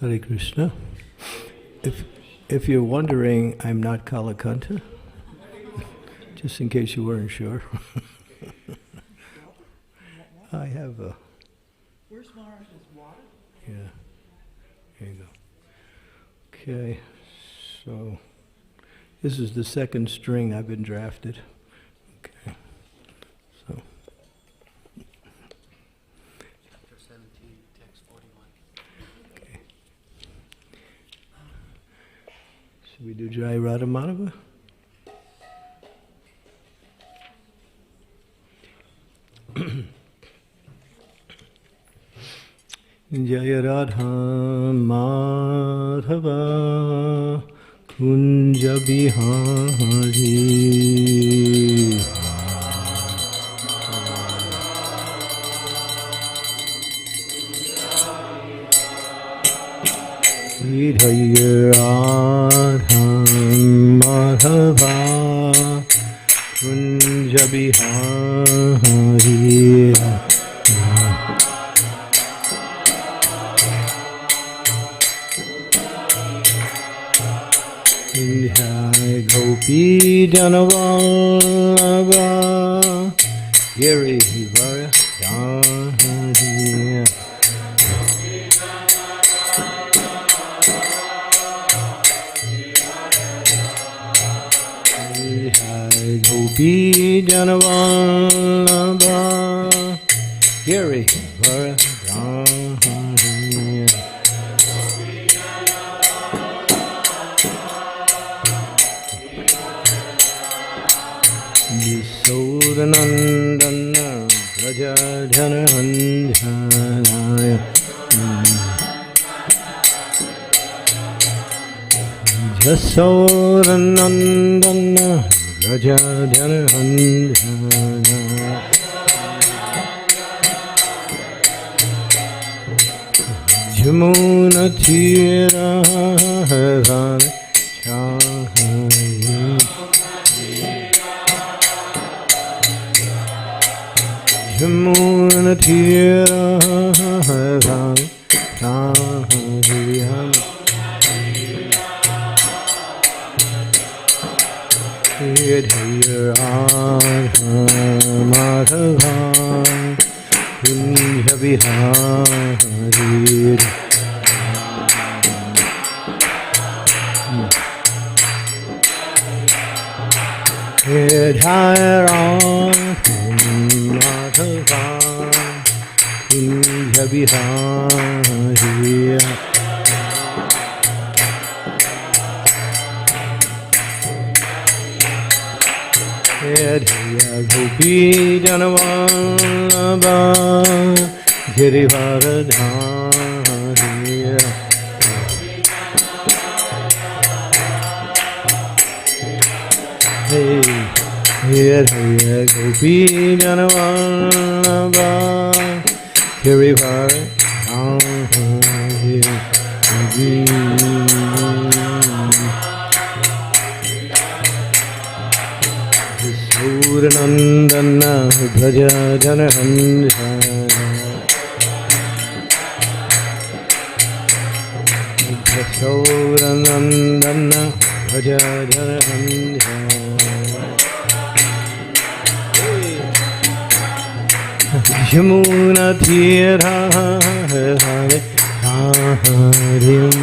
Hare Krishna. If you're wondering, I'm not Kalakanta, just in case you weren't sure. I have a... Where's Maharaj's water? Yeah, there you go. Okay, so this is the second string I've been drafted. Okay, so... Chapter 17, text 41. Okay. Should we do Jai Radha Madhava? Jaya Radha Madhava Kunja Bihari Jaya Radha Madhava Kunja Bihari Gopi Janavallabha Giri Varadhani Gopi Janavallabha Giri Varadhani Yasodhanandana Rajadhanandhanaya Yasodhanandana Rajadhanandhanaya Jamuna Tira Havana Chahaya Jamuna Tira Havana Chahaya Jaya Radha Madhava Kunja Bihari Jaya Radha Madhava Kunja Bihari Jaya Gopi Janavallabha Giri Varadhani Jaya Gopi Janavallabha Giri Varadhani Purnandana Bhaja Janandhana Purnandana Bhaja Janandhana Jamuna Tira Hare Harim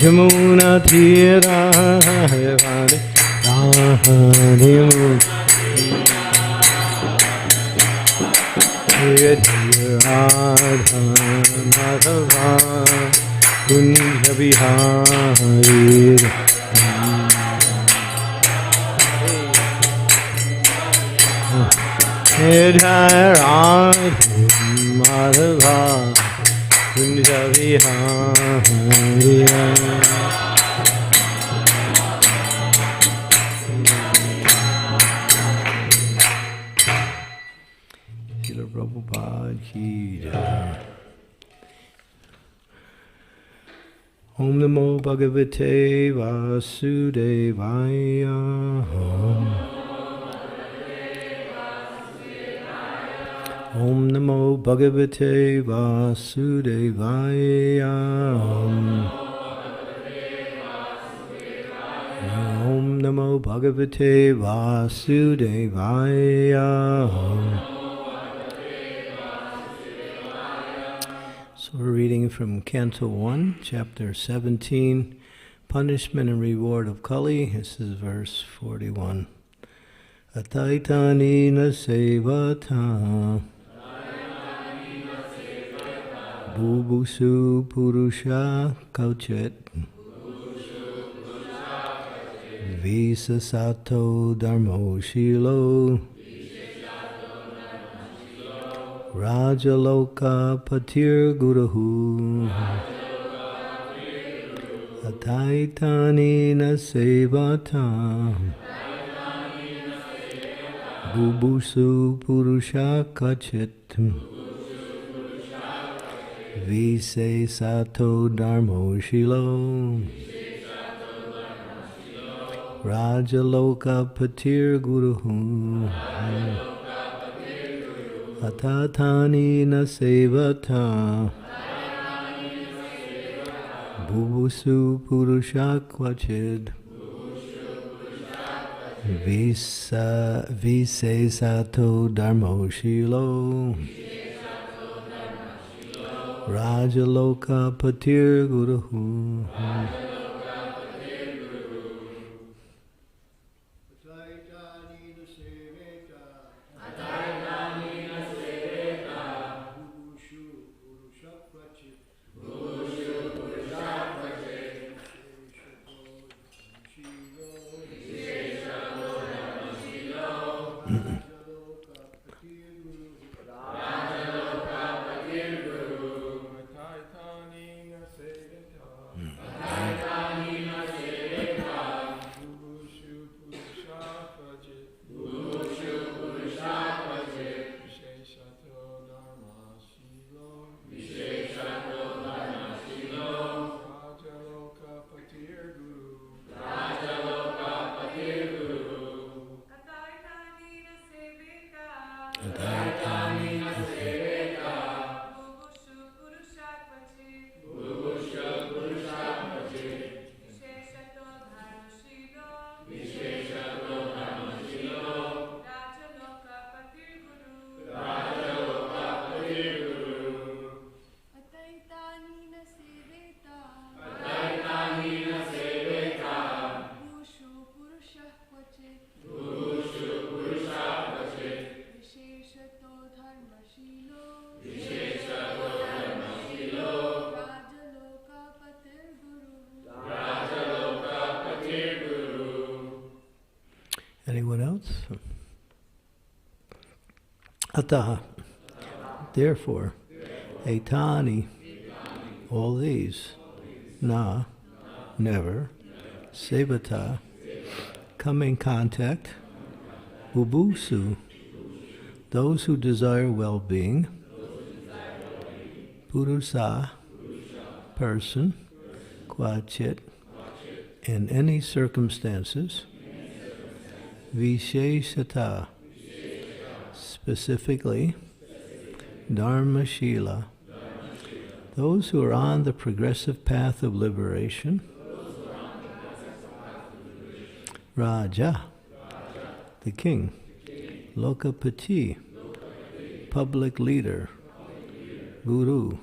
Jamuna Tira Havana Rahanimu Radha Madhava Kunja Bihari Jaya Radha Madhava Kunja Bihari Srila Prabhupada ki jai. Om Namo Bhagavate Vasudevaya. Om Namo Bhagavate Vasudevaya. Om Namo Bhagavate Vasudevaya. So we're reading from Canto 1, Chapter 17, Punishment and Reward of Kali. This is verse 41. Ataitani na sevata Bubusu Purusha Kauchet Visasato Dharmo Shilo Rajaloka Patir Guruhu Ataitani na sevata Bubusu Purusha Kachit Vise Sato Dharmo Shilo Rajaloka Patir Guruhu Atatani na sevata Bubusu Purusha Kachit Vise Sato Dharmo Shilo Rajaloka Patir Guruhu Anyone else? Ataha. Therefore, etani, all these, na, never, sevata, come in contact, ubusu, those who desire well-being, purusa, person, kvachit, in any circumstances, visheshata, specifically, dharmashila, those who are on the progressive path of liberation, raja, the king, lokapati, public leader, guru,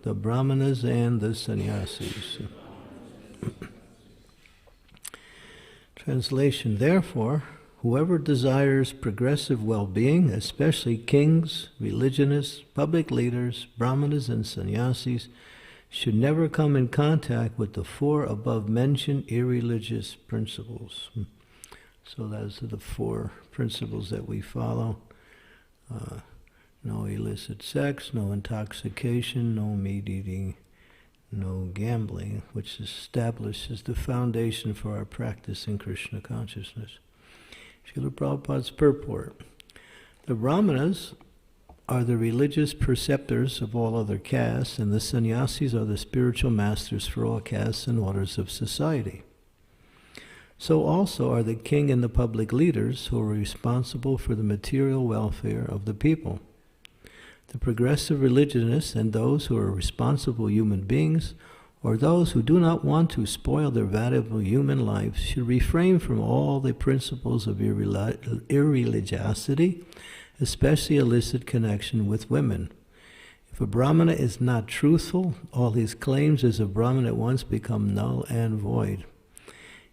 the brahmanas and the sannyasis. Translation, therefore, whoever desires progressive well-being, especially kings, religionists, public leaders, brahmanas and sannyasis, should never come in contact with the four above-mentioned irreligious principles. So those are the four principles that we follow. No illicit sex, no intoxication, no meat eating, no gambling, which establishes the foundation for our practice in Krishna consciousness. Srila Prabhupada's purport. The Brahmanas are the religious preceptors of all other castes, and the sannyasis are the spiritual masters for all castes and orders of society. So also are the king and the public leaders who are responsible for the material welfare of the people. The progressive religionists and those who are responsible human beings, or those who do not want to spoil their valuable human lives, should refrain from all the principles of irreligiosity, especially illicit connection with women. If a Brahmana is not truthful, all his claims as a Brahmana at once become null and void.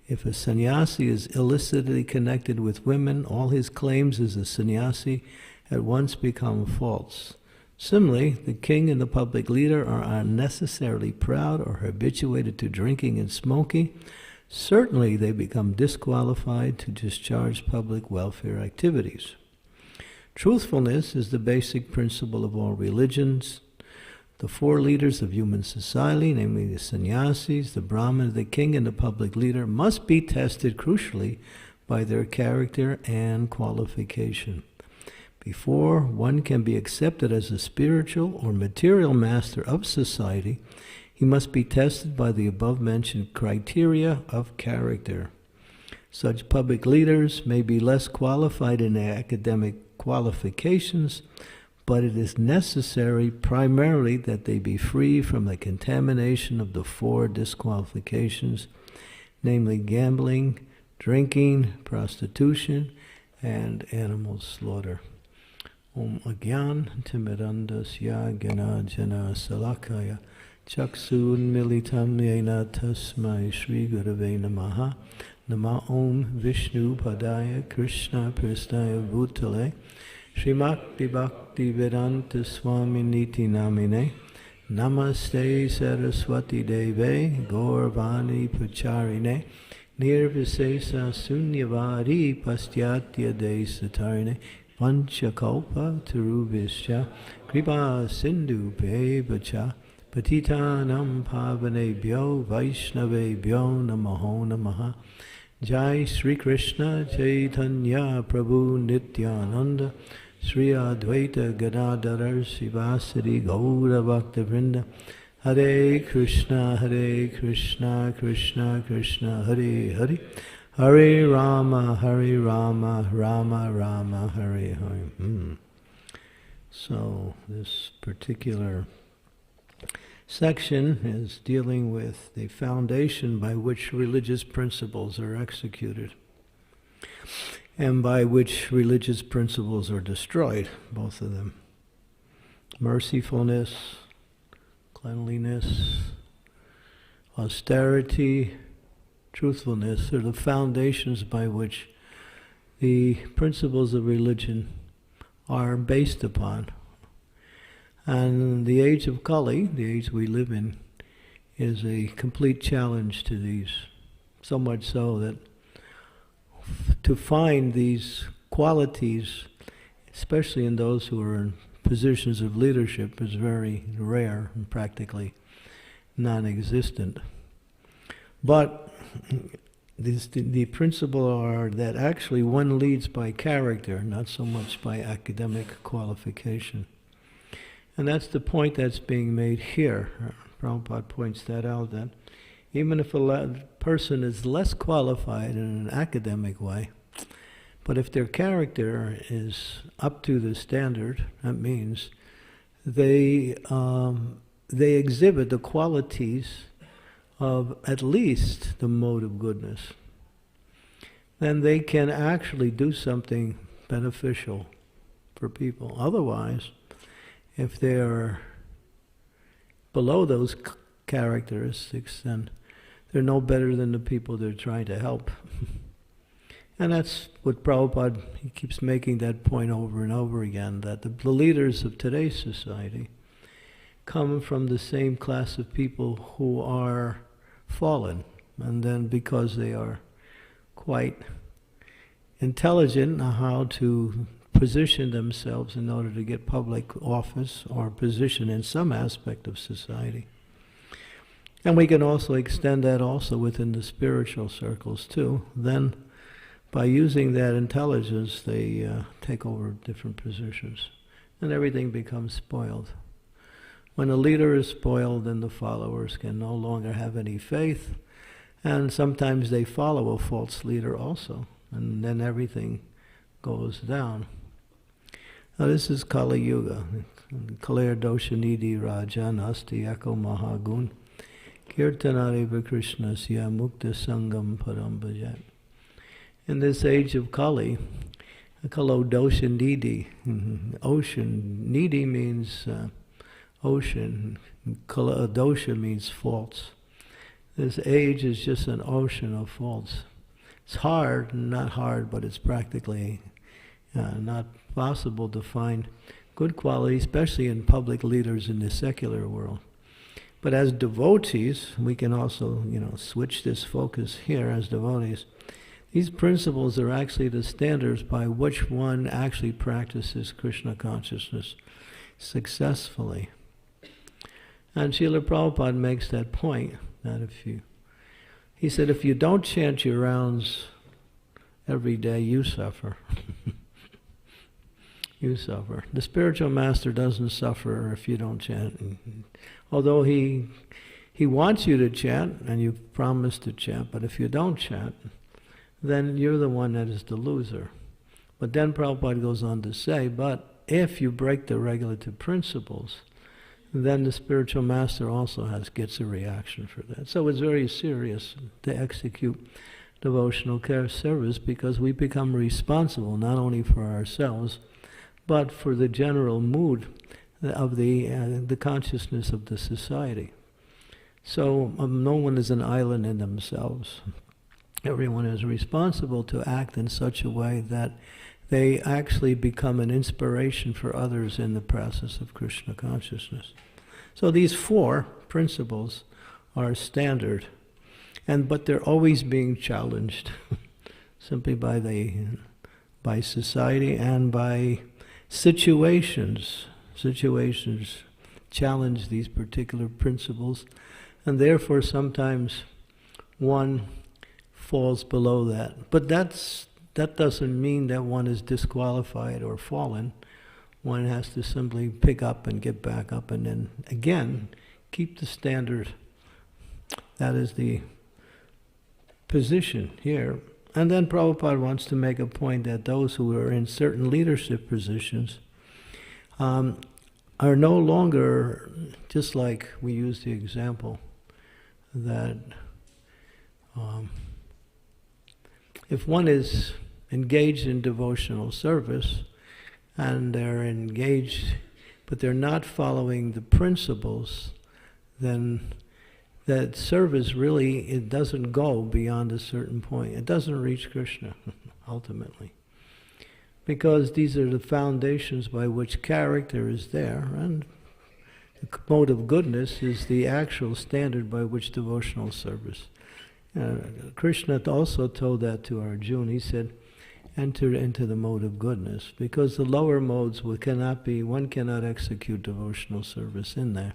If a sannyasi is illicitly connected with women, all his claims as a sannyasi at once become false. Similarly, the king and the public leader are unnecessarily proud or habituated to drinking and smoking. Certainly they become disqualified to discharge public welfare activities. Truthfulness is the basic principle of all religions. The four leaders of human society, namely the sannyasis, the brahmana, the king, and the public leader, must be tested crucially by their character and qualification. Before one can be accepted as a spiritual or material master of society, he must be tested by the above-mentioned criteria of character. Such public leaders may be less qualified in their academic qualifications, but it is necessary primarily that they be free from the contamination of the four disqualifications, namely gambling, drinking, prostitution, and animal slaughter. Om Agyan Timirandasya Gana Jana Salakaya Chaksun Militam Yena Tasmai Shri Gurave Namaha Nama Om Vishnu Padaya Krishna Prasthaya Bhutale Srimakti Bhakti Vedanta Swami Niti Namine Namaste Saraswati Deve Gaurvani Pacharine Nirvisesa Sunyavadi Pastyatya Desatarine Vanchakalpa Tarubhischa Kripa Sindhu Pevacha Patitanam Pavanebhyo Vaishnavebhyo Namaho Namaha Jai Sri Krishna Chaitanya Prabhu Nityananda Sri Advaita Gadadhara Sivasari Gaura Bhakta Vrinda Hare Krishna Krishna Krishna Hare Hare Hare Rama Rama Rama Hare Hare. So this particular section is dealing with the foundation by which religious principles are executed and by which religious principles are destroyed, both of them. Mercifulness, cleanliness, austerity, truthfulness are the foundations by which the principles of religion are based upon. And the age of Kali, the age we live in, is a complete challenge to these. So much so that to find these qualities, especially in those who are in positions of leadership, is very rare and practically non-existent. But the principle are that actually one leads by character, not so much by academic qualification. And that's the point that's being made here. Prabhupada points that out, that even if a person is less qualified in an academic way, but if their character is up to the standard, that means they exhibit the qualities of at least the mode of goodness, then they can actually do something beneficial for people. Otherwise, if they are below those characteristics, then they're no better than the people they're trying to help. And that's what Prabhupada, he keeps making that point over and over again, that the leaders of today's society come from the same class of people who are fallen. And then because they are quite intelligent on how to position themselves in order to get public office or position in some aspect of society. And we can also extend that also within the spiritual circles too. Then by using that intelligence, they take over different positions. And everything becomes spoiled. When a leader is spoiled, then the followers can no longer have any faith. And sometimes they follow a false leader also. And then everything goes down. Now this is Kali Yuga. Kaler Doshanidhi Rajan Asti Eko Mahagun Kirtanareva Krishnasya Mukta Sangam Param Bhajan. In this age of Kali, Kalo Doshanidhi, ocean, Nidhi means ocean, Kala Dosha means faults. This age is just an ocean of faults. It's hard, not hard, but it's practically not possible to find good quality, especially in public leaders in the secular world. But as devotees, we can also, switch this focus here as devotees. These principles are actually the standards by which one actually practices Krishna consciousness successfully. And Srila Prabhupada makes that point, that he said, if you don't chant your rounds every day, you suffer. You suffer. The spiritual master doesn't suffer if you don't chant. Although he wants you to chant, and you promise to chant, but if you don't chant, then you're the one that is the loser. But then Prabhupada goes on to say, but if you break the regulative principles, then the spiritual master also gets a reaction for that. So it's very serious to execute devotional care service, because we become responsible not only for ourselves, but for the general mood of the consciousness of the society. So no one is an island in themselves. Everyone is responsible to act in such a way that they actually become an inspiration for others in the process of Krishna consciousness. So these 4 principles are standard, but they're always being challenged simply by society and by situations. Situations challenge these particular principles, and therefore sometimes one falls below that. But that doesn't mean that one is disqualified or fallen. One has to simply pick up and get back up, and then again keep the standard. That is the position here. And then Prabhupada wants to make a point that those who are in certain leadership positions are no longer, just like we use the example that if one is engaged in devotional service and they're engaged, but they're not following the principles, then that service really, it doesn't go beyond a certain point. It doesn't reach Krishna, ultimately. Because these are the foundations by which character is there, and the mode of goodness is the actual standard by which devotional service. Krishna also told that to Arjuna. He said, enter into the mode of goodness, because the lower modes one cannot execute devotional service in there.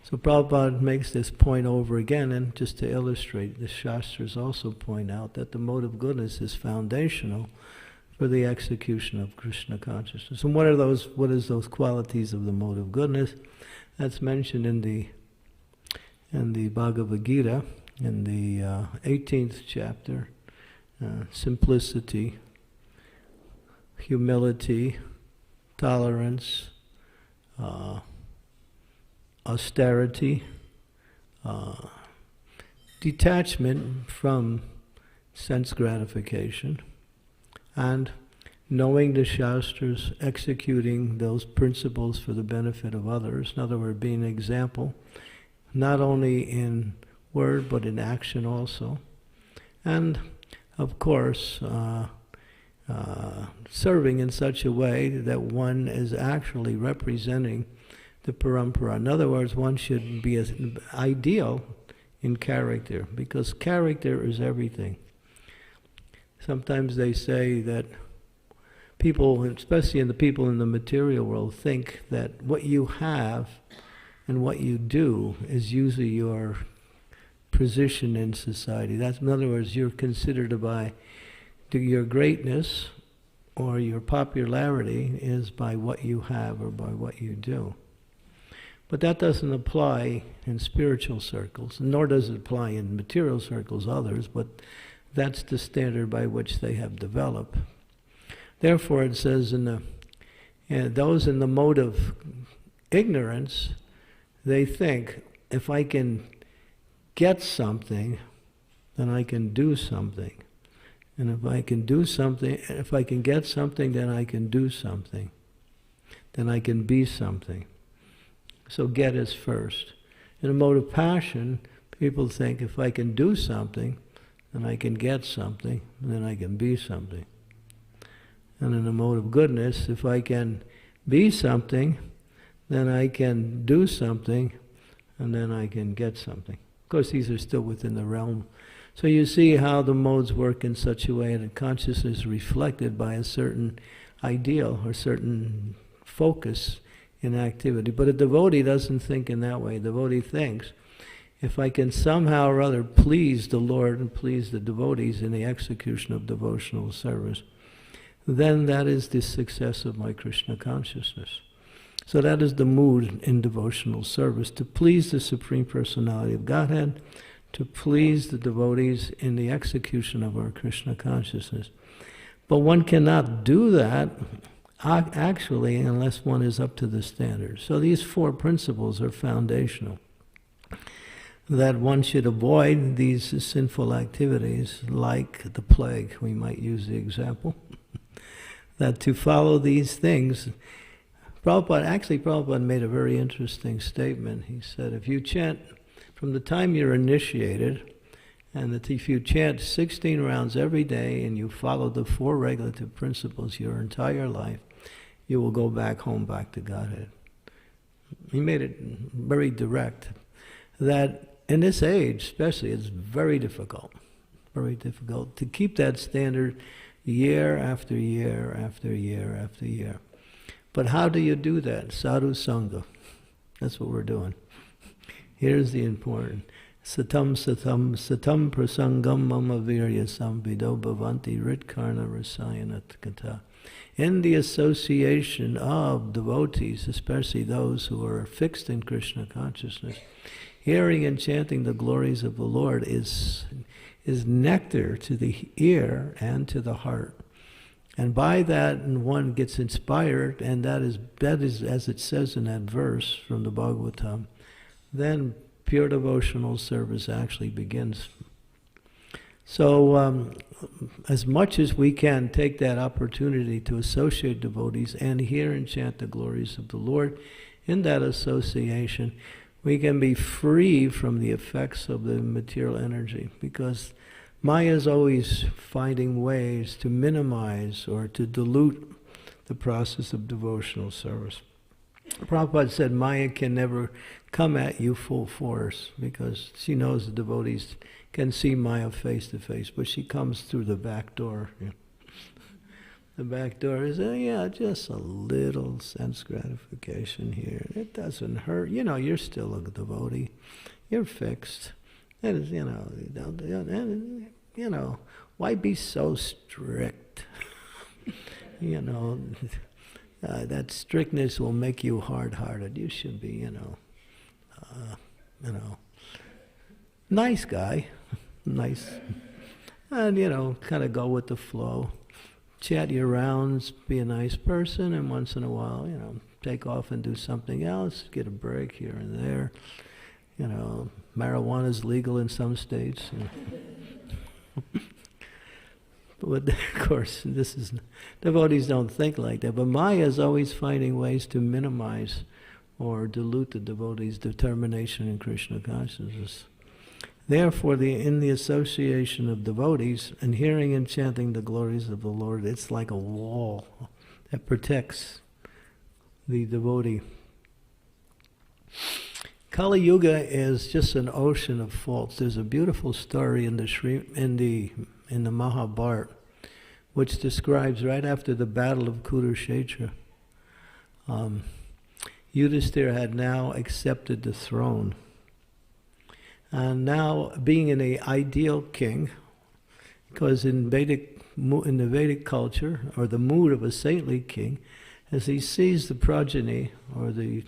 So Prabhupada makes this point over again, and just to illustrate, the Shastras also point out that the mode of goodness is foundational for the execution of Krishna consciousness. And what is those qualities of the mode of goodness? That's mentioned in the Bhagavad Gita, in the 18th chapter. Simplicity, humility, tolerance, austerity, detachment from sense gratification, and knowing the Shastras, executing those principles for the benefit of others. In other words, being an example, not only in word but in action also. And of course, serving in such a way that one is actually representing the parampara. In other words, one should be ideal in character, because character is everything. Sometimes they say that people, especially the people in the material world, think that what you have and what you do is usually your position in society. That's, in other words, you're considered by your greatness or your popularity is by what you have or by what you do. But that doesn't apply in spiritual circles, nor does it apply in material circles, others, but that's the standard by which they have developed. Therefore, it says in And those in the mode of ignorance, they think, if I can get something, then I can do something. And if I can do something, if I can get something, then I can do something. Then I can be something. So get is first. In a mode of passion, people think, if I can do something, then I can get something, and then I can be something. And in a mode of goodness, if I can be something, then I can do something, and then I can get something. Of course, these are still within the realm. So you see how the modes work in such a way that consciousness is reflected by a certain ideal or certain focus in activity. But a devotee doesn't think in that way. A devotee thinks, if I can somehow or other please the Lord and please the devotees in the execution of devotional service, then that is the success of my Krishna consciousness. So that is the mood in devotional service, to please the Supreme Personality of Godhead, to please the devotees in the execution of our Krishna consciousness. But one cannot do that actually unless one is up to the standard. So these four principles are foundational. That one should avoid these sinful activities like the plague, we might use the example. That to follow these things, Prabhupada made a very interesting statement. He said, if you chant from the time you're initiated, and that if you chant 16 rounds every day and you follow the four regulative principles your entire life, you will go back home, back to Godhead. He made it very direct, that in this age especially, it's very difficult to keep that standard year after year after year after year. But how do you do that? Sadhu Sangha. That's what we're doing. Here's the important. Satam prasangam mama virya samvido bhavanti ritkarna rasayana kata. In the association of devotees, especially those who are fixed in Krishna consciousness, hearing and chanting the glories of the Lord is nectar to the ear and to the heart. And by that, one gets inspired, and that is, as it says in that verse from the Bhagavatam, then pure devotional service actually begins. So, as much as we can take that opportunity to associate devotees and hear and chant the glories of the Lord, in that association, we can be free from the effects of the material energy, because Maya is always finding ways to minimize or to dilute the process of devotional service. Prabhupada said Maya can never come at you full force, because she knows the devotees can see Maya face to face, but she comes through the back door. The back door is, just a little sense gratification here. It doesn't hurt. You're still a devotee. You're fixed. And why be so strict? That strictness will make you hard-hearted. You should be, nice guy, nice, and kind of go with the flow. Chat your rounds, be a nice person, and once in a while, take off and do something else. Get a break here and there. Marijuana is legal in some states. But of course, devotees don't think like that. But Maya is always finding ways to minimize or dilute the devotee's determination in Krishna consciousness. Therefore, in the association of devotees and hearing and chanting the glories of the Lord, it's like a wall that protects the devotee. Kali Yuga is just an ocean of faults. There's a beautiful story in the Mahabharata, which describes right after the battle of Kurukshetra. Yudhishthira had now accepted the throne. And now, being an ideal king, because in the Vedic culture, or the mood of a saintly king, as he sees the progeny, or the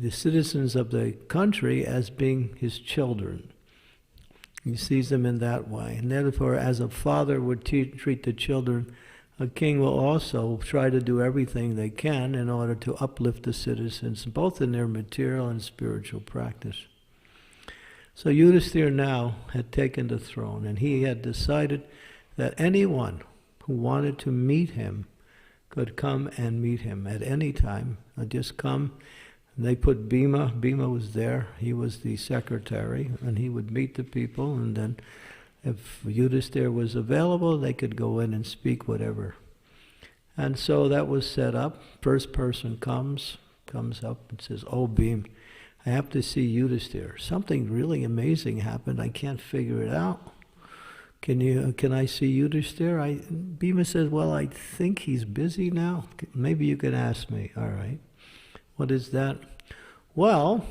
citizens of the country as being his children. He sees them in that way. And therefore, as a father would treat the children a king will also try to do everything they can in order to uplift the citizens, both in their material and spiritual practice. So Yudhisthira now had taken the throne, and he had decided that anyone who wanted to meet him could come and meet him at any time. Just come. And they put Bhima. Bhima was there. He was the secretary, and he would meet the people, and then if Yudhisthira was available, they could go in and speak whatever. And so that was set up. First person comes up and says, "Oh, Bhima, I have to see Yudhisthira. Something really amazing happened. I can't figure it out. Can I see Yudhisthira?" Bhima says, "Well, I think he's busy now. Maybe you can ask me." "All right. What is that?" "Well,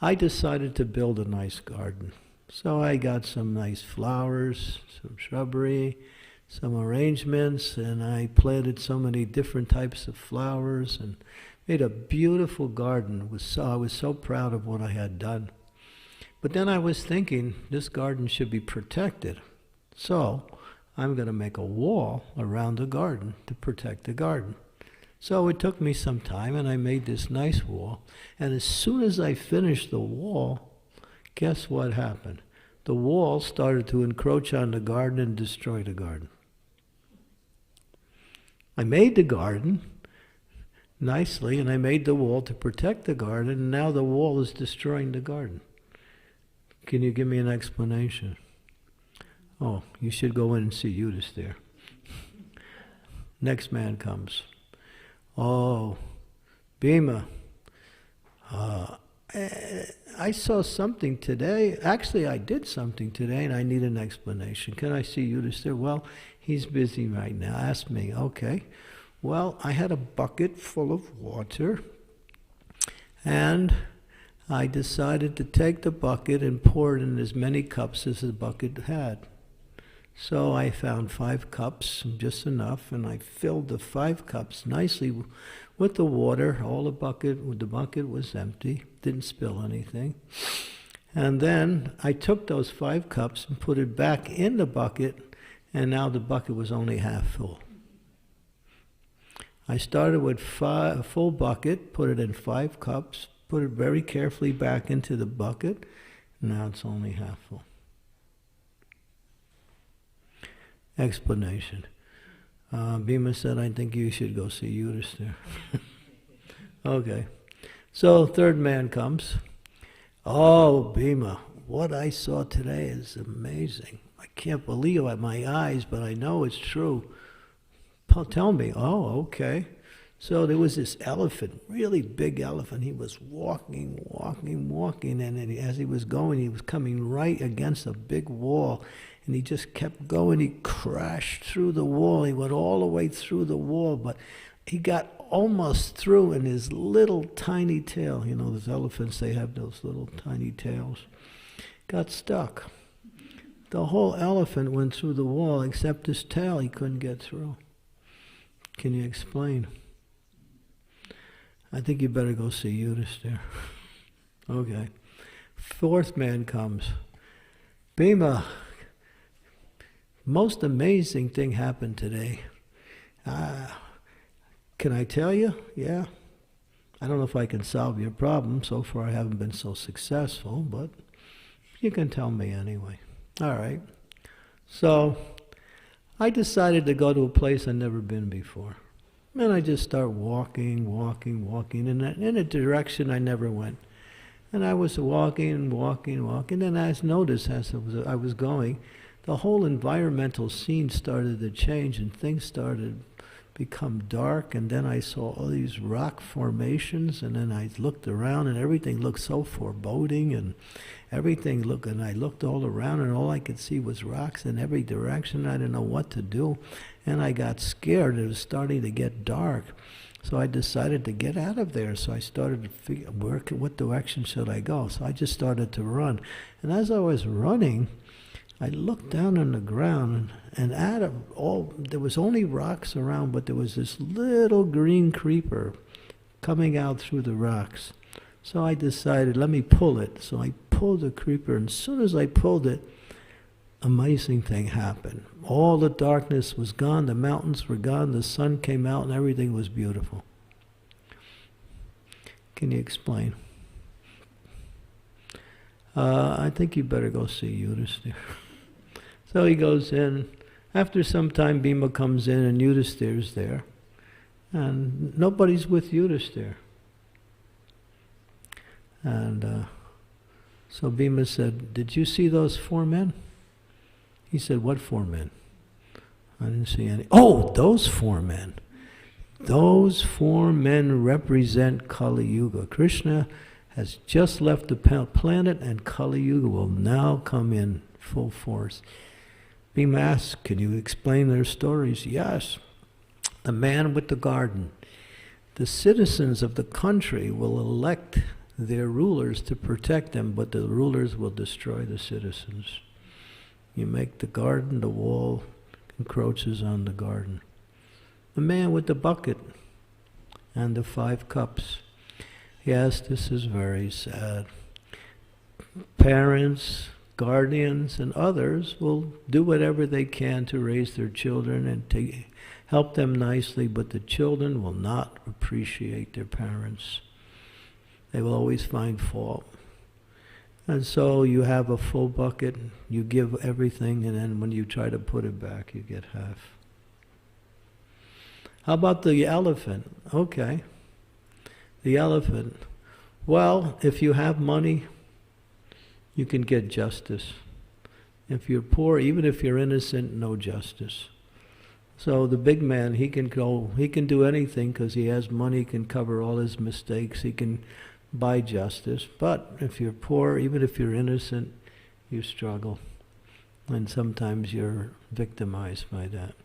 I decided to build a nice garden. So I got some nice flowers, some shrubbery, some arrangements, and I planted so many different types of flowers and made a beautiful garden. I was so proud of what I had done. But then I was thinking, this garden should be protected. So I'm going to make a wall around the garden to protect the garden." So it took me some time, and I made this nice wall. And as soon as I finished the wall, guess what happened? The wall started to encroach on the garden and destroy the garden. I made the garden nicely, and I made the wall to protect the garden, and now the wall is destroying the garden. Can you give me an explanation? "Oh, you should go in and see Yudhisthira." Next man comes. "Oh, Bhima, I saw something today. Actually, I did something today, and I need an explanation. Can I see Yudhisthira?" "Well, he's busy right now. Ask me." "Okay. Well, I had a bucket full of water, and I decided to take the bucket and pour it in as many cups as the bucket had. So I found 5 cups, just enough, and I filled the 5 cups nicely with the water. The bucket was empty, didn't spill anything. And then I took those 5 cups and put it back in the bucket, and now the bucket was only half full. I started with a full bucket, put it in 5 cups, put it very carefully back into the bucket, and now it's only half full." Explanation. Bhima said, "I think you should go see Yudhisthira." Okay. So third man comes. "Oh, Bhima, what I saw today is amazing. I can't believe it with my eyes, but I know it's true." "Tell me." "Oh, okay." So there was this elephant, really big elephant. He was walking, and as he was going, he was coming right against a big wall. And he just kept going. He crashed through the wall. He went all the way through the wall, but he got almost through, and his little tiny tail, those elephants, they have those little tiny tails, got stuck. The whole elephant went through the wall except his tail. He couldn't get through. Can you explain? "I think you better go see Yudhisthira." Okay. Fourth man comes. "Bhima, most amazing thing happened today. Can I tell you?" "Yeah. I don't know if I can solve your problem. So far I haven't been so successful, but you can tell me anyway." "All right." So I decided to go to a place I'd never been before. And I just start walking in a direction I never went. And I was walking, and I noticed as I was going, the whole environmental scene started to change, and things started to become dark, and then I saw all these rock formations, and then I looked around, and everything looked so foreboding, and I looked all around, and all I could see was rocks in every direction. I didn't know what to do, and I got scared. It was starting to get dark. So I decided to get out of there. So I started to figure, what direction should I go? So I just started to run. And as I was running, I looked down on the ground, and out of all, there was only rocks around, but there was this little green creeper coming out through the rocks. So I decided, let me pull it. So I pulled the creeper, and as soon as I pulled it, amazing thing happened. All the darkness was gone, the mountains were gone, the sun came out, and everything was beautiful. Can you explain? I think you better go see Yudhisthira. So he goes in. After some time, Bhima comes in, and Yudhisthira's there. And nobody's with Yudhisthira. And so Bhima said, "Did you see those 4 men?" He said, "What 4 men?" "I didn't see any." "Oh, those 4 men. Those 4 men represent Kali Yuga. Krishna has just left the planet, and Kali Yuga will now come in full force." Bhima asked, "Can you explain their stories?" "Yes. The man with the garden. The citizens of the country will elect their rulers to protect them, but the rulers will destroy the citizens. You make the garden, the wall encroaches on the garden. The man with the bucket and the 5 cups. Yes, this is very sad. Parents, guardians, and others will do whatever they can to raise their children and to help them nicely, but the children will not appreciate their parents. They will always find fault. And so you have a full bucket, you give everything, and then when you try to put it back, you get half. How about the elephant? Okay. The elephant. Well, if you have money, you can get justice. If you're poor, even if you're innocent, no justice. So the big man, he can do anything because he has money, he can cover all his mistakes, he can buy justice. But if you're poor, even if you're innocent, you struggle. And sometimes you're victimized by that.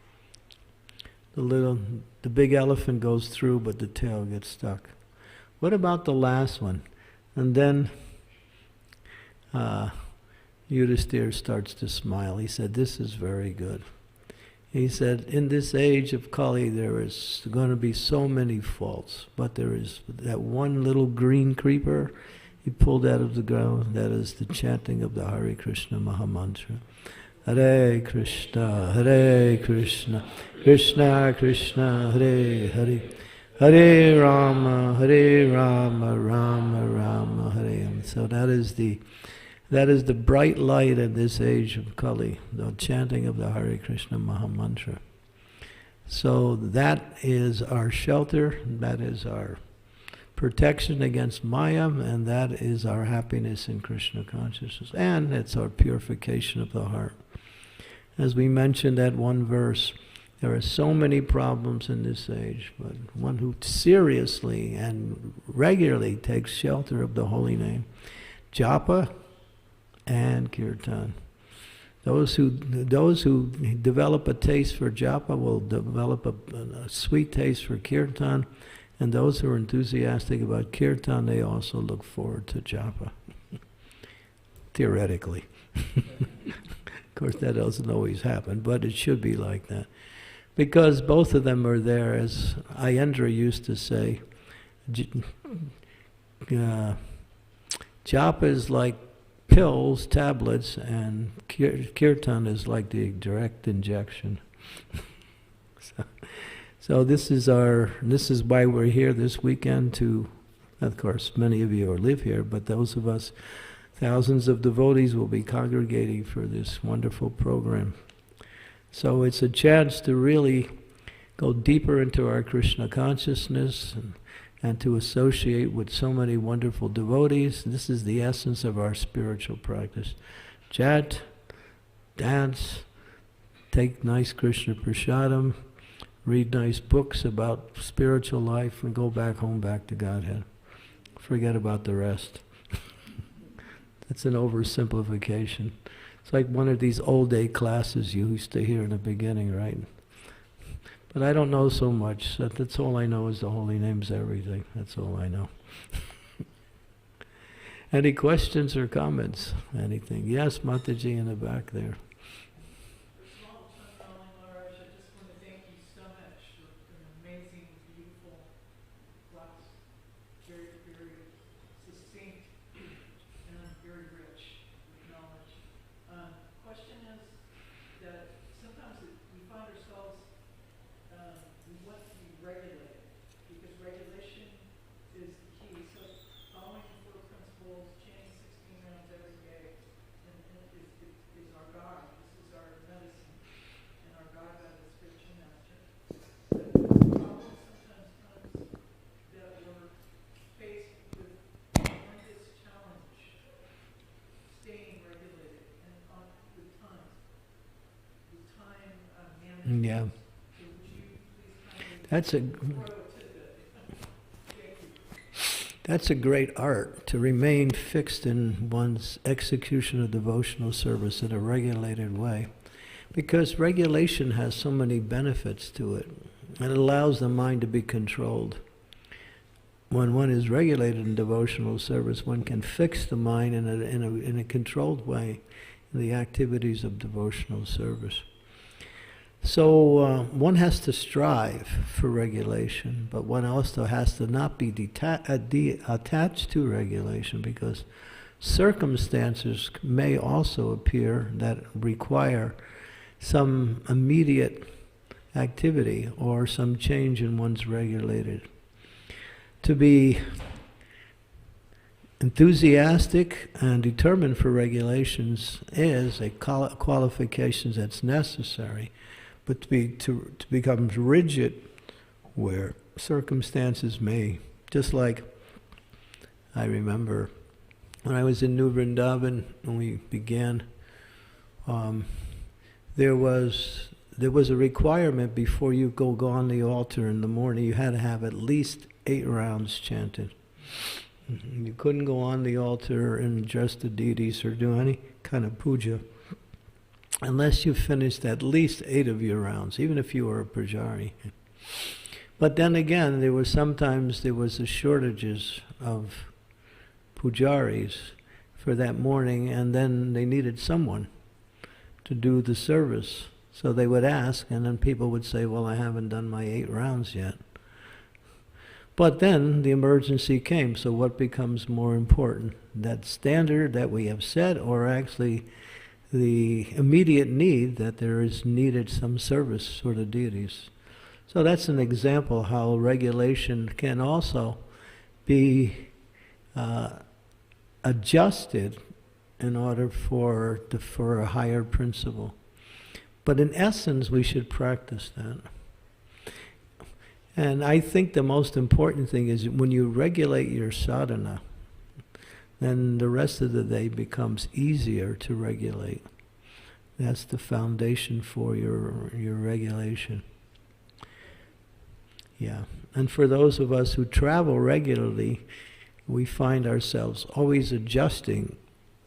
The big elephant goes through, but the tail gets stuck. What about the last one? And then Yudhisthira starts to smile. He said, "This is very good." He said, "In this age of Kali, there is going to be so many faults, but there is that one little green creeper he pulled out of the ground. That is the chanting of the Hare Krishna Mahamantra. Hare Krishna, Krishna Krishna, Hare Hare, Hare Rama, Rama Rama, Hare." So that is the bright light in this age of Kali, the chanting of the Hare Krishna Mahamantra. So that is our shelter, that is our protection against Maya, and that is our happiness in Krishna consciousness, and it's our purification of the heart. As we mentioned that one verse, there are so many problems in this age, but one who seriously and regularly takes shelter of the holy name, japa and kirtan. Those who develop a taste for japa will develop a sweet taste for kirtan, and those who are enthusiastic about kirtan, they also look forward to japa. Theoretically. Of course, that doesn't always happen, but it should be like that. Because both of them are there, as Ayendra used to say, japa is like pills, tablets, and kirtan is like the direct injection. So this is why we're here this weekend to, of course, many of you live here, but those of us, thousands of devotees will be congregating for this wonderful program. So it's a chance to really go deeper into our Krishna consciousness and to associate with so many wonderful devotees. This is the essence of our spiritual practice. Chat, dance, take nice Krishna prasadam, read nice books about spiritual life, and go back home, back to Godhead. Forget about the rest. That's an oversimplification. It's like one of these old day classes you used to hear in the beginning, right? But I don't know so much. That's all I know is the holy name's everything. That's all I know. Any questions or comments? Anything? Yes, Mataji in the back there. Maharaj, I just want to thank you so much for an amazing, beautiful class. Very, very succinct and very rich with knowledge. Question is, That's a That's a great art, to remain fixed in one's execution of devotional service in a regulated way. Because regulation has so many benefits to it. It allows the mind to be controlled. When one is regulated in devotional service, one can fix the mind in a controlled way in the activities of devotional service. So one has to strive for regulation, but one also has to not be attached to regulation, because circumstances may also appear that require some immediate activity or some change in one's regulated. To be enthusiastic and determined for regulations is a qualification that's necessary, but to become rigid where circumstances may, just like I remember when I was in New Vrindavan, when we began, there was a requirement before you go on the altar in the morning. You had to have at least 8 rounds chanted. You couldn't go on the altar and address the deities or do any kind of puja unless you finished at least 8 of your rounds, even if you were a pujari. But then again, there was the shortages of pujaris for that morning, and then they needed someone to do the service. So they would ask, and then people would say, well, I haven't done my 8 rounds yet. But then the emergency came, so what becomes more important? That standard that we have set, or actually the immediate need that there is needed some service for the deities? So that's an example how regulation can also be adjusted in order for a higher principle. But in essence, we should practice that. And I think the most important thing is when you regulate your sadhana, then the rest of the day becomes easier to regulate. That's the foundation for your regulation. Yeah. And for those of us who travel regularly, we find ourselves always adjusting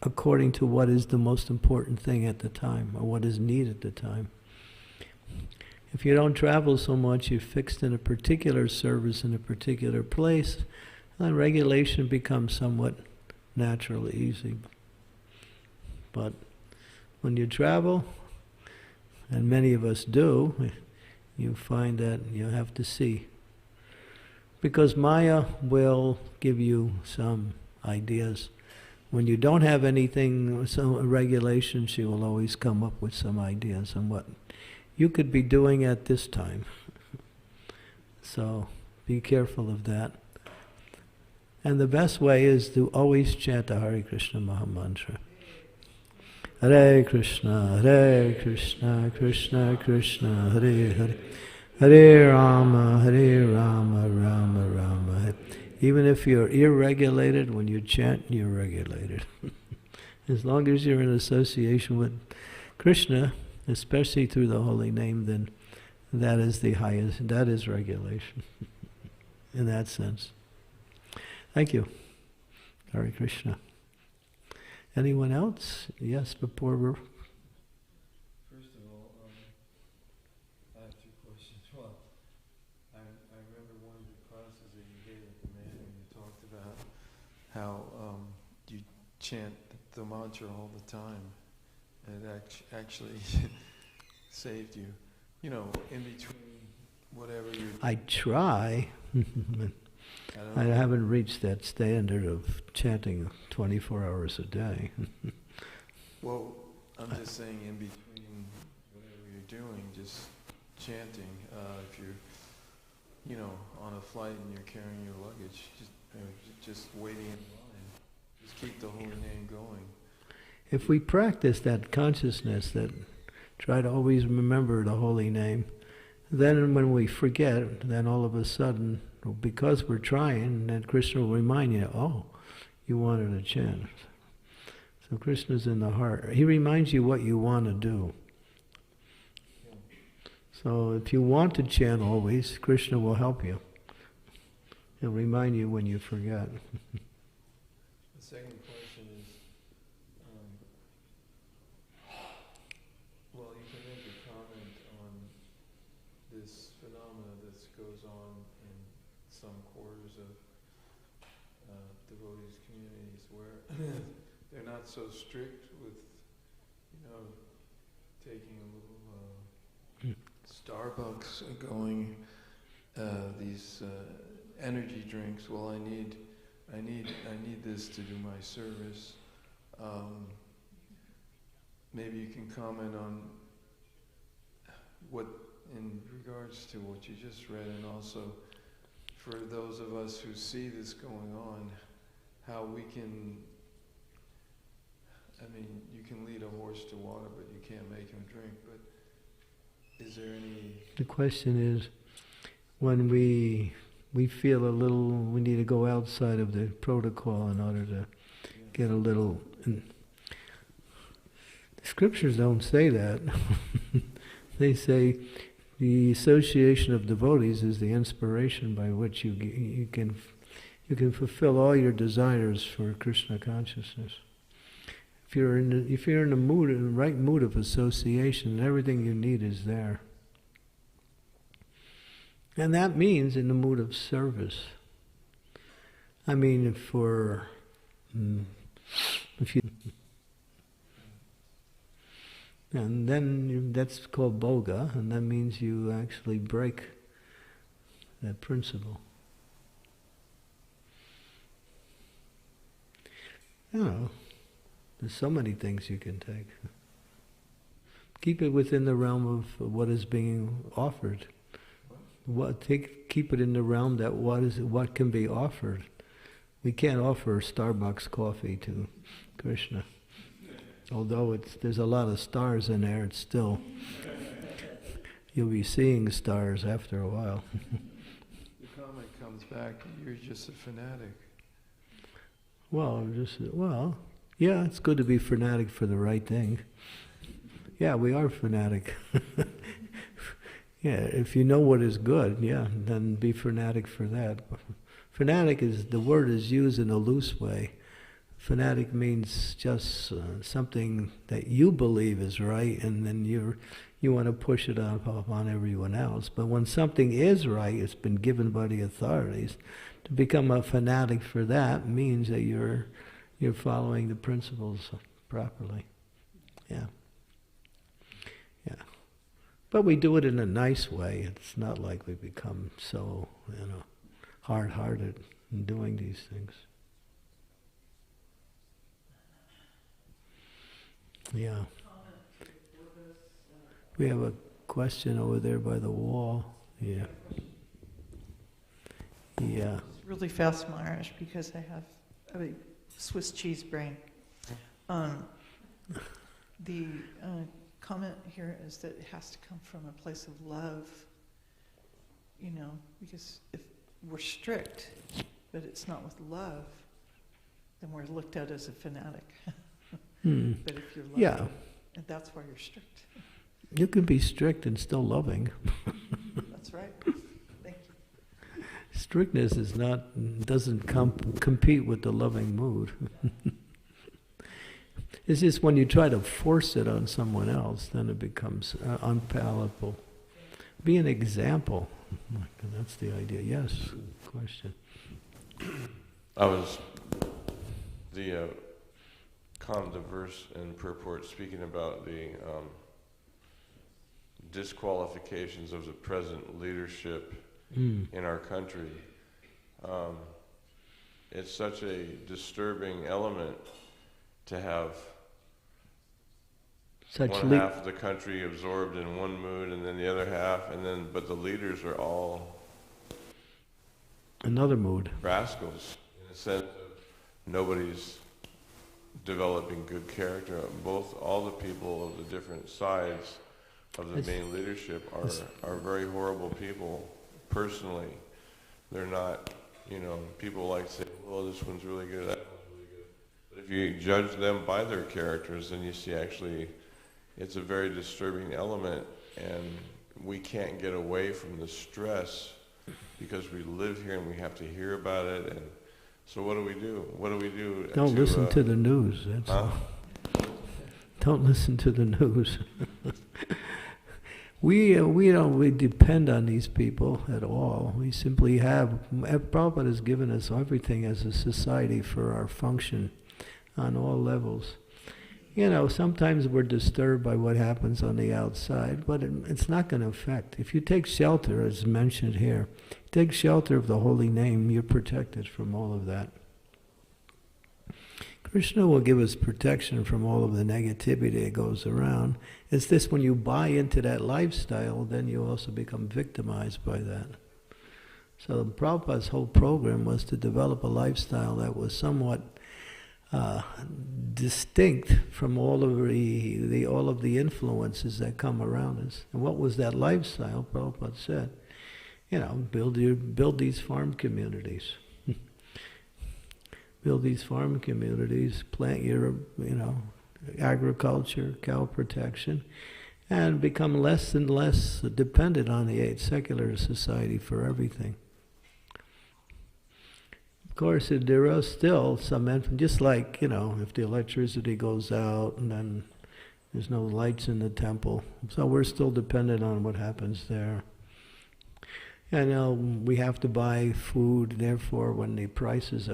according to what is the most important thing at the time, or what is needed at the time. If you don't travel so much, you're fixed in a particular service in a particular place, and regulation becomes somewhat naturally easy. But when you travel, and many of us do, you find that you have to see. Because Maya will give you some ideas. When you don't have anything, some regulation, she will always come up with some ideas on what you could be doing at this time. So be careful of that. And the best way is to always chant the Hare Krishna Mahamantra. Hare Krishna, Krishna Krishna, Hare Hare, Hare Rama, Rama Rama, Hare. Even if you're irregulated, when you chant, you're regulated. As long as you're in association with Krishna, especially through the holy name, then that is the highest, that is regulation in that sense. Thank you. Hare Krishna. Anyone else? Yes, before we're... First of all, I have 2 questions. One, I remember one of the classes that you gave at the Manning, you talked about how you chant the mantra all the time. And it actually saved you. You know, in between whatever you're... I try. I haven't reached that standard of chanting 24 hours a day. Well, I'm just saying in between whatever you're doing, just chanting. If you're, on a flight and you're carrying your luggage, just waiting in line, just keep the holy name going. If we practice that consciousness, that try to always remember the holy name, then when we forget, then all of a sudden, because we're trying, then Krishna will remind you, oh, you wanted to chant. So Krishna's in the heart. He reminds you what you want to do. So if you want to chant always, Krishna will help you. He'll remind you when you forget. The second question is, well, you can make a comment on this phenomena that goes on in some quarters of devotees' communities where they're not so strict with, taking a little Starbucks going, these energy drinks. Well, I need this to do my service. Maybe you can comment on what, in regards to what you just read, and also for those of us who see this going on, how we can. I mean, you can lead a horse to water, but you can't make him drink. But is there any? The question is, when we feel a little, we need to go outside of the protocol in order to get a little. The scriptures don't say that. They say the association of devotees is the inspiration by which you can fulfill all your desires for Krishna consciousness. If you're in the mood, in the right mood of association, everything you need is there. And that means in the mood of service. I mean, if you, and then that's called boga, and that means you actually break that principle. There's so many things you can take. Keep it within the realm of what is being offered. Keep it in the realm that what can be offered. We can't offer Starbucks coffee to Krishna. Although there's a lot of stars in there, it's still, you'll be seeing stars after a while. The comment comes back, you're just a fanatic. Yeah, it's good to be fanatic for the right thing. Yeah, we are fanatic. Yeah, if you know what is good, then be fanatic for that. Fanatic the word is used in a loose way. Fanatic means just something that you believe is right, and then you want to push it upon everyone else. But when something is right, it's been given by the authorities. To become a fanatic for that means that you're following the principles properly. Yeah. But we do it in a nice way. It's not like we become so, hard-hearted in doing these things. Yeah. We have a question over there by the wall. Yeah. Really fast, Maharaj, because I have a Swiss cheese brain. The comment here is that it has to come from a place of love, because if we're strict, but it's not with love, then we're looked at as a fanatic. But if you're loving, and that's why you're strict. You can be strict and still loving. That's right. Thank you. Strictness doesn't compete with the loving mood. It's just when you try to force it on someone else, then it becomes unpalatable. Be an example. That's the idea. Yes, question. The verse and purport speaking about the disqualifications of the present leadership in our country. It's such a disturbing element to have half of the country absorbed in one mood, and then the other half, but the leaders are all another mood. Rascals, in a sense of nobody's developing good character. All the people of the different sides of the main leadership are very horrible people. Personally, they're not. People like to say, "Well, this one's really good, that one's really good." But if you judge them by their characters, then you see actually, it's a very disturbing element. And we can't get away from the stress because we live here and we have to hear about it. And so what do we do? What do we do? Don't listen to the news. That's all. Don't listen to the news. We don't depend on these people at all. We simply have, Prabhupada has given us everything as a society for our function on all levels. You know, sometimes we're disturbed by what happens on the outside, but it's not going to affect. If you take shelter, as mentioned here, take shelter of the holy name, you're protected from all of that. Krishna will give us protection from all of the negativity that goes around. It's this, when you buy into that lifestyle, then you also become victimized by that. So Prabhupada's whole program was to develop a lifestyle that was somewhat distinct from all of the influences that come around us. And what was that lifestyle? Prabhupada said, you know, build these farm communities. Build these farm communities, plant your, agriculture, cow protection, and become less and less dependent on the secular society for everything. Of course, there are still some, just like, if the electricity goes out and then there's no lights in the temple, so we're still dependent on what happens there. And we have to buy food, therefore when the prices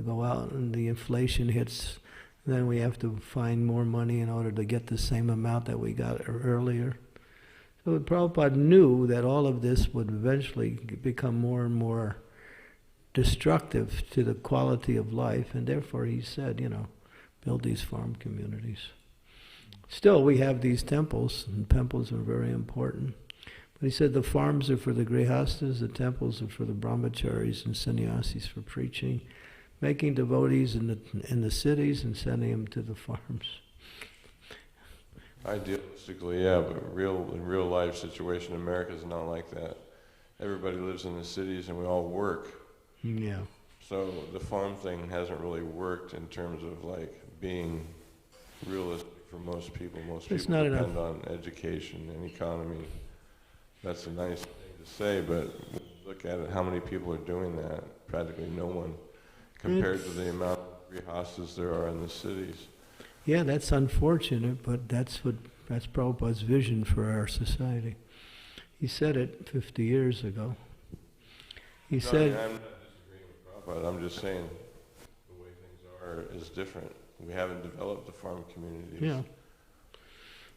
go out and the inflation hits, then we have to find more money in order to get the same amount that we got earlier. So Prabhupada knew that all of this would eventually become more and more destructive to the quality of life, and therefore he said, build these farm communities. Still, we have these temples, and temples are very important. But he said the farms are for the grihastas, the temples are for the brahmacharis and sannyasis for preaching, making devotees in the cities and sending them to the farms. Idealistically, yeah, but in real life situation, America is not like that. Everybody lives in the cities and we all work. Yeah. So the farm thing hasn't really worked in terms of being realistic for most people. Most people depend on education and economy. That's a nice thing to say, but look at it, how many people are doing that? Practically no one, compared to the amount of grihastas there are in the cities. Yeah, that's unfortunate, but that's Prabhupada's vision for our society. He said it 50 years ago. He said... I'm not disagreeing with Prabhupada, I'm just saying the way things are is different. We haven't developed the farm communities. Yeah.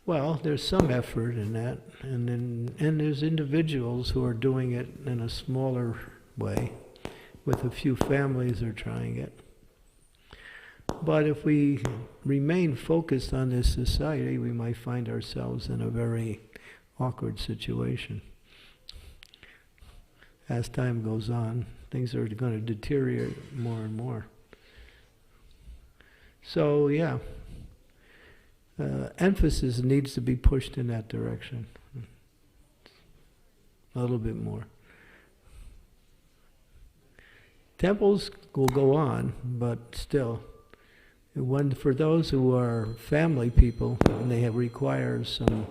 Well, there's some effort in that, and there's individuals who are doing it in a smaller way, with a few families are trying it. But if we remain focused on this society, we might find ourselves in a very awkward situation. As time goes on, things are going to deteriorate more and more. So, yeah. Emphasis needs to be pushed in that direction a little bit more. Temples will go on, but still, for those who are family people and they require some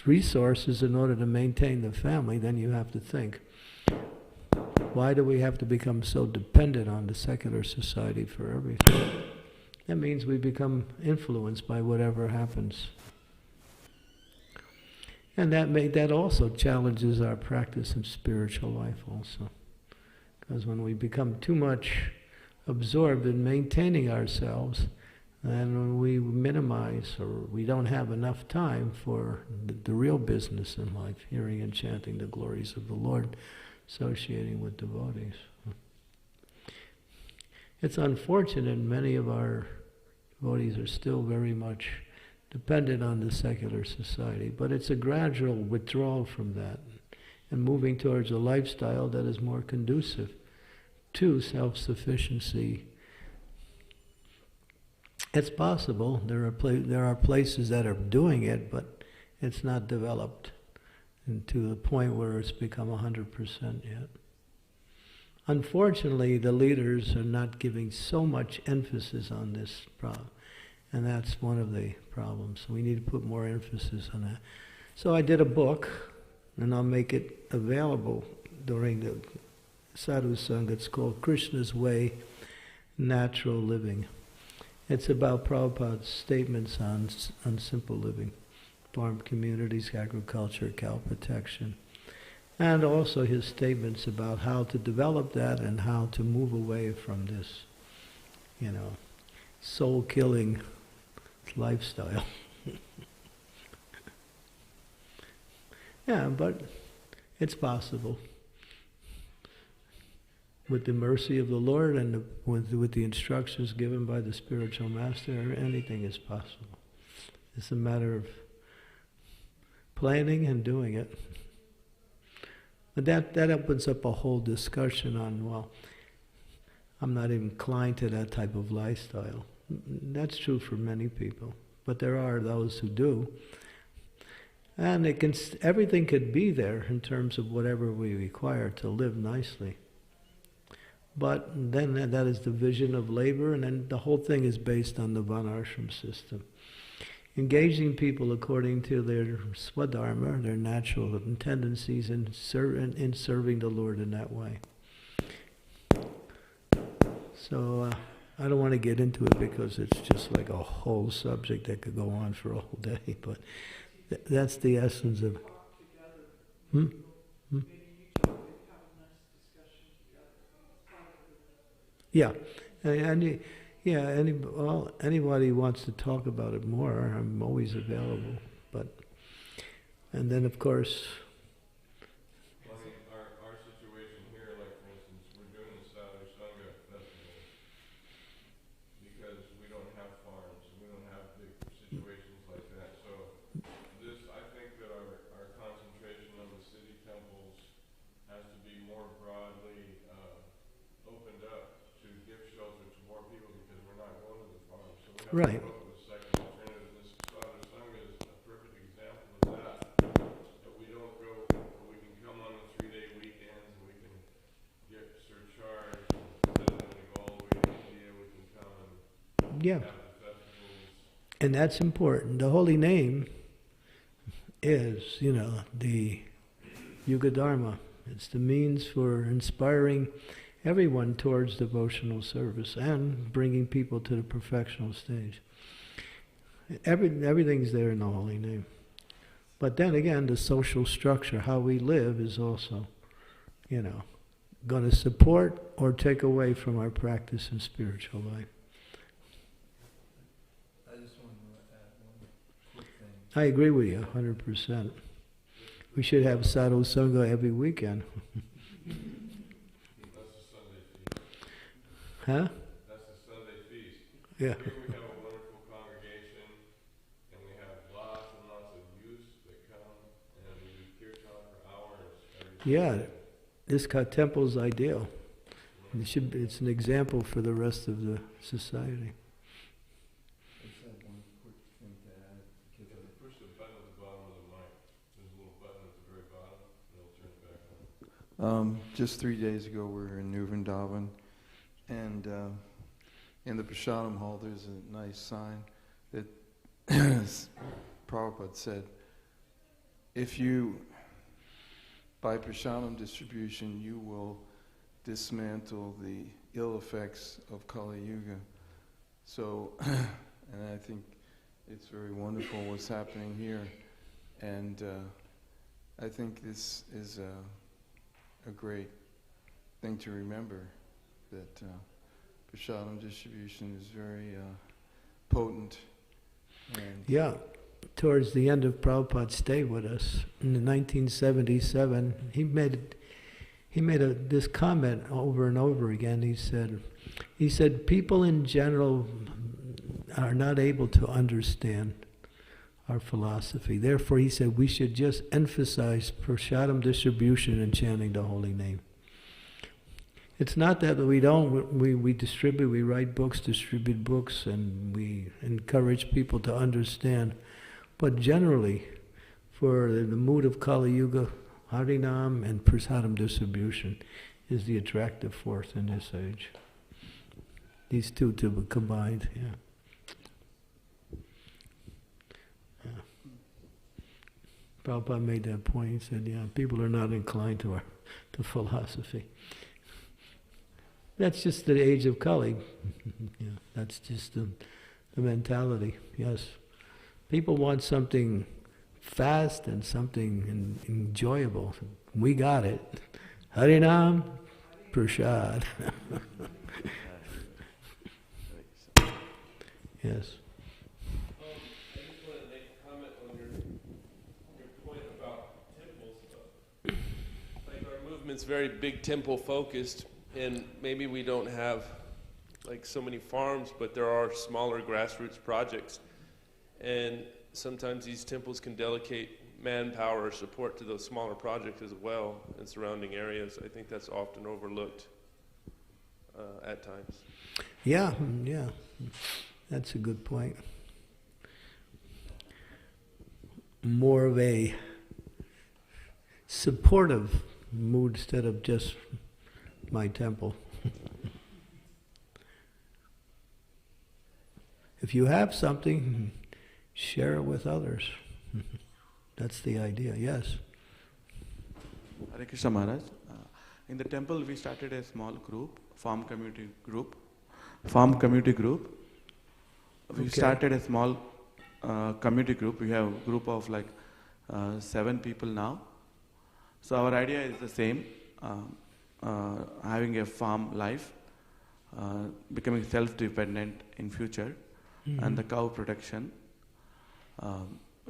resources in order to maintain the family, then you have to think, why do we have to become so dependent on the secular society for everything? That means we become influenced by whatever happens. And that also challenges our practice in spiritual life also. Because when we become too much absorbed in maintaining ourselves, then when we minimize or we don't have enough time for the real business in life, hearing and chanting the glories of the Lord, associating with devotees. It's unfortunate many of our devotees are still very much dependent on the secular society, but it's a gradual withdrawal from that and moving towards a lifestyle that is more conducive to self-sufficiency. It's possible. There are places that are doing it, but it's not developed to the point where it's become 100% yet. Unfortunately, the leaders are not giving so much emphasis on this problem. And that's one of the problems. We need to put more emphasis on that. So I did a book, and I'll make it available during the Sadhu Sangha. It's called Krishna's Way, Natural Living. It's about Prabhupada's statements on simple living, farm communities, agriculture, cow protection, and also his statements about how to develop that and how to move away from this, soul-killing lifestyle. Yeah, but it's possible. With the mercy of the Lord and with the instructions given by the spiritual master, anything is possible. It's a matter of planning and doing it. But that opens up a whole discussion on, well, I'm not inclined to that type of lifestyle. That's true for many people, but there are those who do. And everything could be there in terms of whatever we require to live nicely. But then that is the vision of labor, and then the whole thing is based on the Varnashram system. Engaging people according to their swadharma, their natural tendencies, in serving the Lord in that way. So I don't want to get into it because it's just like a whole subject that could go on for a whole day, but that's the essence of... Yeah, anybody wants to talk about it more, I'm always available. And then of course... Well, I mean, our situation here, like for instance, we're doing the Sadhu Sangha festival because we don't have farms, we don't have big situations like that. So I think that our concentration on the city temples has to be more broadly opened up to give shelter to more people because we're not going to the farm. So we have Right. to come up with a second alternative. This Sadhu Sangha is a perfect example of that. That we don't go, we can come on the 3-day weekends and we can get surcharged. Instead of having to go all the way to India, we can come and Yeah, have the festivals. and that's important. The holy name is, the Yuga Dharma. It's the means for inspiring everyone towards devotional service and bringing people to the perfectional stage. Everything's there in the holy name. But then again, the social structure, how we live, is also, going to support or take away from our practice in spiritual life. I just wanted to add one quick thing. I agree with you 100%. We should have Sadhu Sangha every weekend. That's the Sunday feast. Huh? That's the Sunday feast. Yeah. Here we have a wonderful congregation, and we have lots and lots of youth that come, and we do kirtan for hours every Yeah, Sunday. this temple's ideal. It's an example for the rest of the society. I just had one quick thing to add. You have to push the button at the bottom of the mic. There's a little button at the very bottom, and it'll turn it back on. Just 3 days ago, we were in New Vrindavan, and in the Prasadam hall, there's a nice sign that Prabhupada said, if you, by Prasadam distribution, you will dismantle the ill effects of Kali Yuga. So, and I think it's very wonderful what's happening here, and I think this is a great thing to remember, that Prasadam distribution is very potent. And Yeah, towards the end of Prabhupada's stay with us, in 1977, he made this comment over and over again. He said people in general are not able to understand our philosophy. Therefore, he said we should just emphasize prasadam distribution and chanting the holy name. It's not that we don't, we distribute, we write books, distribute books, and we encourage people to understand. But generally, for the mood of Kali Yuga, Harinam and prasadam distribution is the attractive force in this age. These two to be combined, yeah. Prabhupada made that point. He said, yeah, people are not inclined to philosophy. That's just the age of Kali. Yeah, that's just the mentality, yes. People want something fast and something enjoyable. We got it. Harinam Prasad. Yes. I just wanted to make a comment on your point about temples. Like our movement's very big temple focused, and maybe we don't have like so many farms, but there are smaller grassroots projects, and sometimes these temples can delegate manpower or support to those smaller projects as well in surrounding areas. I think that's often overlooked at times. Yeah, that's a good point. More of a supportive mood instead of just my temple. If you have something, share it with others. That's the idea, yes. Hare Krishna Maharaj. In the temple we started a small group, farm community group. We started a small community group. We have a group of like 7 people now. So our idea is the same, having a farm life, becoming self-dependent in future, and the cow protection.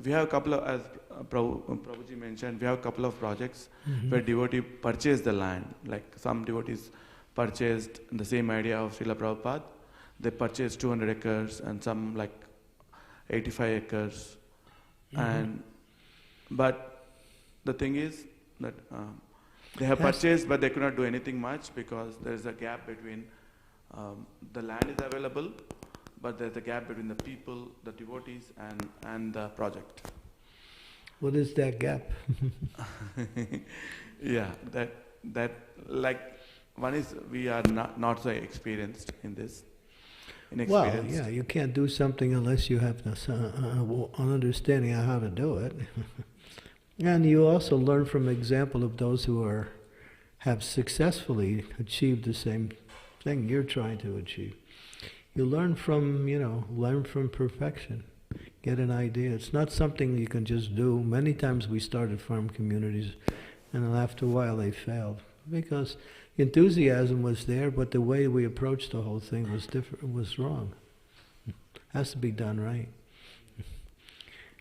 We have a couple of, as Prabhuji mentioned, we have a couple of projects where devotee purchase the land. Like some devotees purchased the same idea of Srila Prabhupada. They purchased 200 acres and some like 85 acres. But the thing is that they have purchased, but they could not do anything much because there is a gap between the land is available, but there's a gap between the people, the devotees, and the project. What is that gap? Yeah, that like one is we are not so experienced in this. Well, yeah, you can't do something unless you have an understanding of how to do it. And you also learn from example of those who have successfully achieved the same thing you're trying to achieve. You learn from perfection. Get an idea. It's not something you can just do. Many times we started farm communities, and after a while they failed because enthusiasm was there, but the way we approached the whole thing was different. Was wrong. It has to be done right.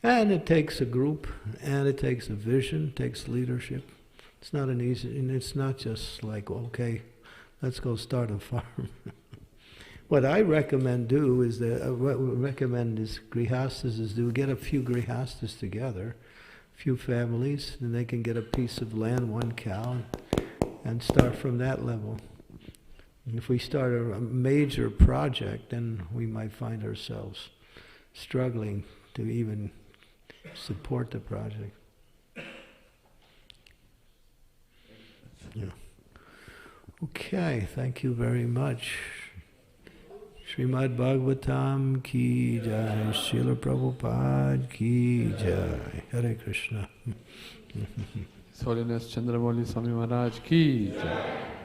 And it takes a group, and it takes a vision, it takes leadership. It's not an easy, and it's not just like, okay, let's go start a farm. What I recommend grihastas is do get a few grihastas together, a few families, and they can get a piece of land, 1 cow, and start from that level. And if we start a major project, then we might find ourselves struggling to even support the project. Yeah. Okay, thank you very much. Srimad Bhagavatam ki jai, Srila Prabhupada ki jai. Hare Krishna. His Holiness Candramauli Swami Maharaj ki jai.